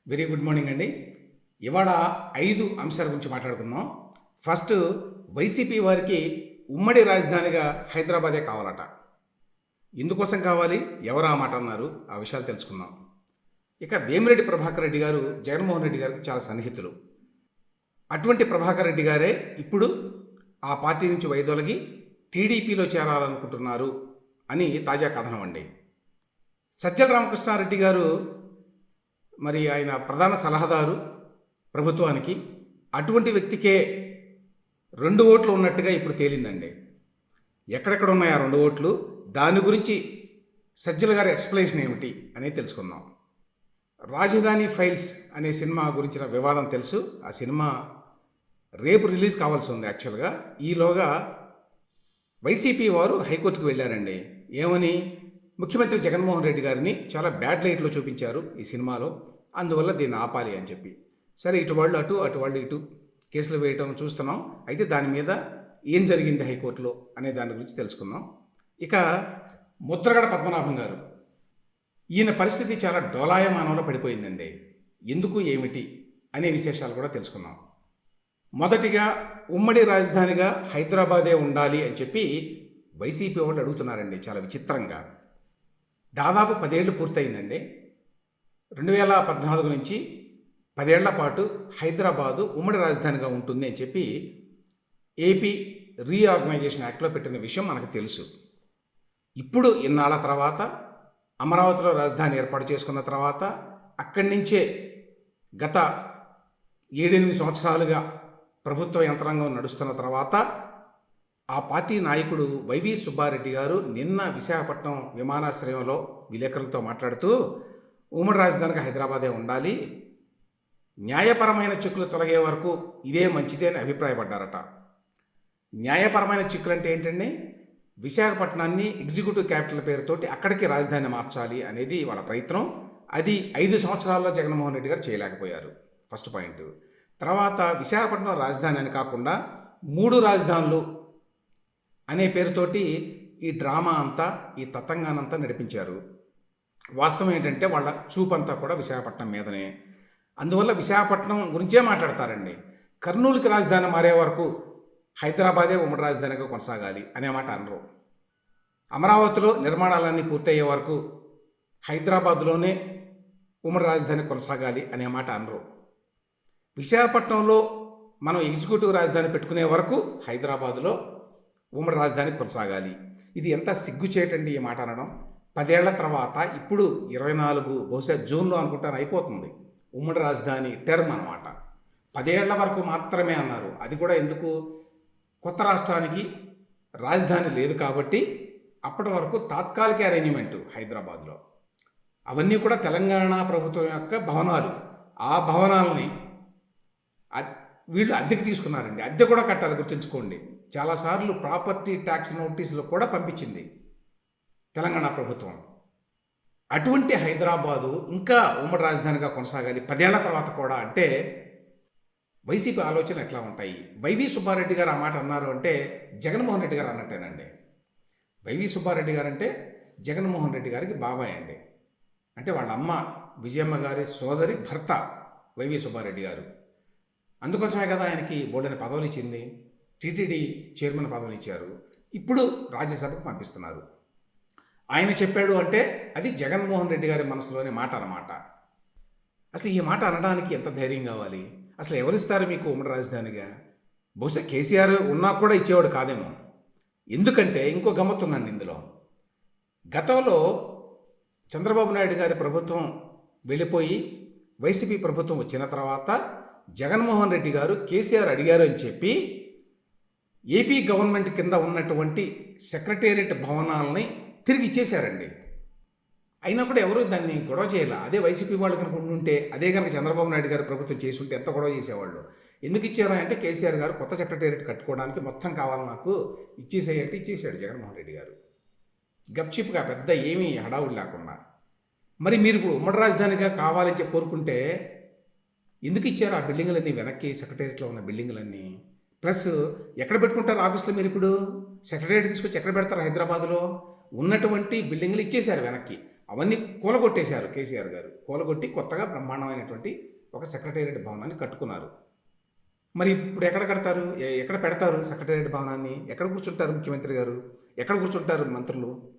Very good morning అండి. ఇవాళ 5 అంశాల గురించి మాట్లాడుకుందాం. ఫస్ట్, వైసీపీ వారికి ఉమ్మడి రాజధానిగా హైదరాబాదే కావాలట. ఎందుకోసం కావాలి, ఎవరు ఆ మాట అన్నారు, ఆ విషయాలు తెలుసుకుందాం. ఇక వేమిరెడ్డి ప్రభాకర్ రెడ్డి గారు జగన్మోహన్ రెడ్డి గారికి చాలా సన్నిహితులు. అటువంటి ప్రభాకర్ రెడ్డి గారే ఇప్పుడు ఆ పార్టీ నుంచి వైదొలగి టీడీపీలో చేరాలనుకుంటున్నారు అని తాజా కథనం అండి. సజ్జల రామకృష్ణారెడ్డి గారు మరి ఆయన ప్రధాన సలహాదారు ప్రభుత్వానికి. అటువంటి వ్యక్తికే 2 ఓట్లు ఉన్నట్టుగా ఇప్పుడు తేలిందండి. ఎక్కడెక్కడ ఉన్నాయి ఆ 2 ఓట్లు, దాని గురించి సజ్జల గారి ఎక్స్ప్లెనేషన్ ఏమిటి అనేది తెలుసుకుందాం. రాజధాని ఫైల్స్ అనే సినిమా గురించిన వివాదం తెలుసు. ఆ సినిమా రేపు రిలీజ్ కావాల్సి ఉంది. యాక్చువల్గా ఈలోగా వైసీపీ వారు హైకోర్టుకు వెళ్ళారండి. ఏమని, ముఖ్యమంత్రి జగన్మోహన్ రెడ్డి గారిని చాలా బ్యాడ్ లైట్లో చూపించారు ఈ సినిమాలో, అందువల్ల దీన్ని ఆపాలి అని చెప్పి. సరే, ఇటు వాళ్ళు అటు, అటు వాళ్ళు ఇటు కేసులు వేయటం చూస్తున్నాం. అయితే దాని మీద ఏం జరిగింది హైకోర్టులో అనే దాని గురించి తెలుసుకుందాం. ఇక ముద్రగడ పద్మనాభం గారు, ఈయన పరిస్థితి చాలా డోలాయమానంలో పడిపోయిందండి. ఎందుకు ఏమిటి అనే విశేషాలు కూడా తెలుసుకుందాం. మొదటిగా, ఉమ్మడి రాజధానిగా హైదరాబాదే ఉండాలి అని చెప్పి వైసీపీ వాళ్ళు అడుగుతున్నారండి చాలా విచిత్రంగా. దాదాపు 10 ఏళ్ళు పూర్తయిందండి. 2014 నుంచి 10 ఏళ్ల పాటు హైదరాబాదు ఉమ్మడి రాజధానిగా ఉంటుంది అని చెప్పి ఏపీ రీఆర్గనైజేషన్ యాక్ట్లో పెట్టిన విషయం మనకు తెలుసు. ఇప్పుడు ఇన్నాళ్ల తర్వాత అమరావతిలో రాజధాని ఏర్పాటు చేసుకున్న తర్వాత, అక్కడి నుంచే గత 7-8 సంవత్సరాలుగా ప్రభుత్వ యంత్రాంగం నడుస్తున్న తర్వాత ఆ పార్టీ నాయకుడు వైవి సుబ్బారెడ్డి గారు నిన్న విశాఖపట్నం విమానాశ్రయంలో విలేకరులతో మాట్లాడుతూ ఉమ్మడి రాజధానిగా హైదరాబాదే ఉండాలి, న్యాయపరమైన చిక్కులు తొలగే వరకు ఇదే మంచిదే అని అభిప్రాయపడ్డారట. న్యాయపరమైన చిక్కులు అంటే ఏంటండి, విశాఖపట్నాన్ని ఎగ్జిక్యూటివ్ క్యాపిటల్ పేరుతోటి అక్కడికి రాజధాని మార్చాలి అనేది వాళ్ళ ప్రయత్నం. అది 5 సంవత్సరాల్లో జగన్మోహన్ రెడ్డి గారు చేయలేకపోయారు. First point. తర్వాత, విశాఖపట్నం రాజధాని అని కాకుండా 3 రాజధానులు అనే పేరుతోటి ఈ డ్రామా అంతా, ఈ తతంగానంతా నడిపించారు. వాస్తవం ఏంటంటే వాళ్ళ చూపంతా కూడా విశాఖపట్నం మీదనే. అందువల్ల విశాఖపట్నం గురించే మాట్లాడతారండి. కర్నూలుకి రాజధాని మారే వరకు హైదరాబాదే ఉమ్మడి రాజధానిగా కొనసాగాలి అనే మాట అనరు. అమరావతిలో నిర్మాణాలన్నీ పూర్తయ్యే వరకు హైదరాబాద్లోనే ఉమ్మడి రాజధాని కొనసాగాలి అనే మాట అనరు. విశాఖపట్నంలో మనం ఎగ్జిక్యూటివ్ రాజధాని పెట్టుకునే వరకు హైదరాబాదులో ఉమ్మడి రాజధాని కొనసాగాలి. ఇది ఎంత సిగ్గుచేటండి ఈ మాట అనడం. 10 ఏళ్ల తర్వాత, ఇప్పుడు 24 బహుశా జూన్లో అనుకుంటాను అయిపోతుంది ఉమ్మడి రాజధాని టర్మ్ అనమాట. 10 ఏళ్ల వరకు మాత్రమే అన్నారు. అది కూడా ఎందుకు, కొత్త రాష్ట్రానికి రాజధాని లేదు కాబట్టి అప్పటి వరకు తాత్కాలిక అరేంజ్మెంటు హైదరాబాద్లో. అవన్నీ కూడా తెలంగాణ ప్రభుత్వం యొక్క భవనాలు. ఆ భవనాలని వీళ్ళు అద్దెకి తీసుకున్నారండి. అద్దె కూడా కట్టాలి, గుర్తుంచుకోండి. చాలాసార్లు ప్రాపర్టీ ట్యాక్స్ నోటీసులు కూడా పంపించింది తెలంగాణ ప్రభుత్వం. అటువంటి హైదరాబాదు ఇంకా ఉమ్మడి రాజధానిగా కొనసాగాలి 10 ఏళ్ల తర్వాత కూడా అంటే వైసీపీ ఆలోచన ఎట్లా ఉంటాయి? వైవి సుబ్బారెడ్డి గారు ఆ మాట అన్నారు అంటే జగన్మోహన్ రెడ్డి గారు అన్నట్టేనండి. వైవి సుబ్బారెడ్డి గారు అంటే జగన్మోహన్ రెడ్డి గారికి బాబాయ్ అండి. అంటే వాళ్ళ అమ్మ విజయమ్మ గారి సోదరి భర్త వైవి సుబ్బారెడ్డి గారు. అందుకోసమే కదా ఆయనకి బోల్డెని పదవులు ఇచ్చింది. టీటీడీ చైర్మన్ పదవిని ఇచ్చారు. ఇప్పుడు రాజ్యసభకు పంపిస్తున్నారు. ఆయన చెప్పాడు అంటే అది జగన్మోహన్ రెడ్డి గారి మనసులోని మాట అన్నమాట. అసలు ఈ మాట అనడానికి ఎంత ధైర్యం కావాలి? అసలు ఎవరిస్తారు మీకు ఉమ్మడి రాజధానిగా? బహుశా కేసీఆర్ ఉన్నా కూడా ఇచ్చేవాడు కాదేమో. ఎందుకంటే ఇంకో గమ్మత్తు ఉందండి ఇందులో. గతంలో చంద్రబాబు నాయుడు గారి ప్రభుత్వం వెళ్ళిపోయి వైసీపీ ప్రభుత్వం వచ్చిన తర్వాత జగన్మోహన్ రెడ్డి గారు కేసీఆర్ అడిగారు అని చెప్పి ఏపీ గవర్నమెంట్ కింద ఉన్నటువంటి సెక్రటేరియట్ భవనాలని తిరిగి ఇచ్చేశారండి. అయినా కూడా ఎవరు దాన్ని గొడవ చేయాలి. అదే వైసీపీ వాళ్ళు కనుక ఉండుంటే, అదే కనుక చంద్రబాబు నాయుడు గారు ప్రభుత్వం చేసి ఉంటే ఎంత గొడవ చేసేవాళ్ళు. ఎందుకు ఇచ్చారు అంటే కేసీఆర్ గారు కొత్త సెక్రటేరియట్ కట్టుకోవడానికి మొత్తం కావాలి నాకు, ఇచ్చేసేయంటే ఇచ్చేసాడు జగన్మోహన్ రెడ్డి గారు గప్చిప్గా, పెద్ద ఏమీ హడావుడి లేకుండా. మరి మీరు ఇప్పుడు ఉమ్మడి రాజధానిగా కావాలని చెప్పి కోరుకుంటే ఎందుకు ఇచ్చారు ఆ బిల్డింగులన్నీ వెనక్కి, సెక్రటేరియట్లో ఉన్న బిల్డింగులన్నీ? ప్లస్ ఎక్కడ పెట్టుకుంటారు ఆఫీస్లో మీరు? ఇప్పుడు సెక్రటేరియట్ తీసుకొచ్చి ఎక్కడ పెడతారు? హైదరాబాద్లో ఉన్నటువంటి బిల్డింగులు ఇచ్చేశారు వెనక్కి. అవన్నీ కూలగొట్టేశారు కేసీఆర్ గారు. కూలగొట్టి కొత్తగా బ్రహ్మాండమైనటువంటి ఒక సెక్రటేరియట్ భవనాన్ని కట్టుకున్నారు. మరి ఇప్పుడు ఎక్కడ కడతారు? ఎక్కడ పెడతారు సెక్రటేరియట్ భవనాన్ని? ఎక్కడ కూర్చుంటారు ముఖ్యమంత్రి గారు? ఎక్కడ కూర్చుంటారు మంత్రులు?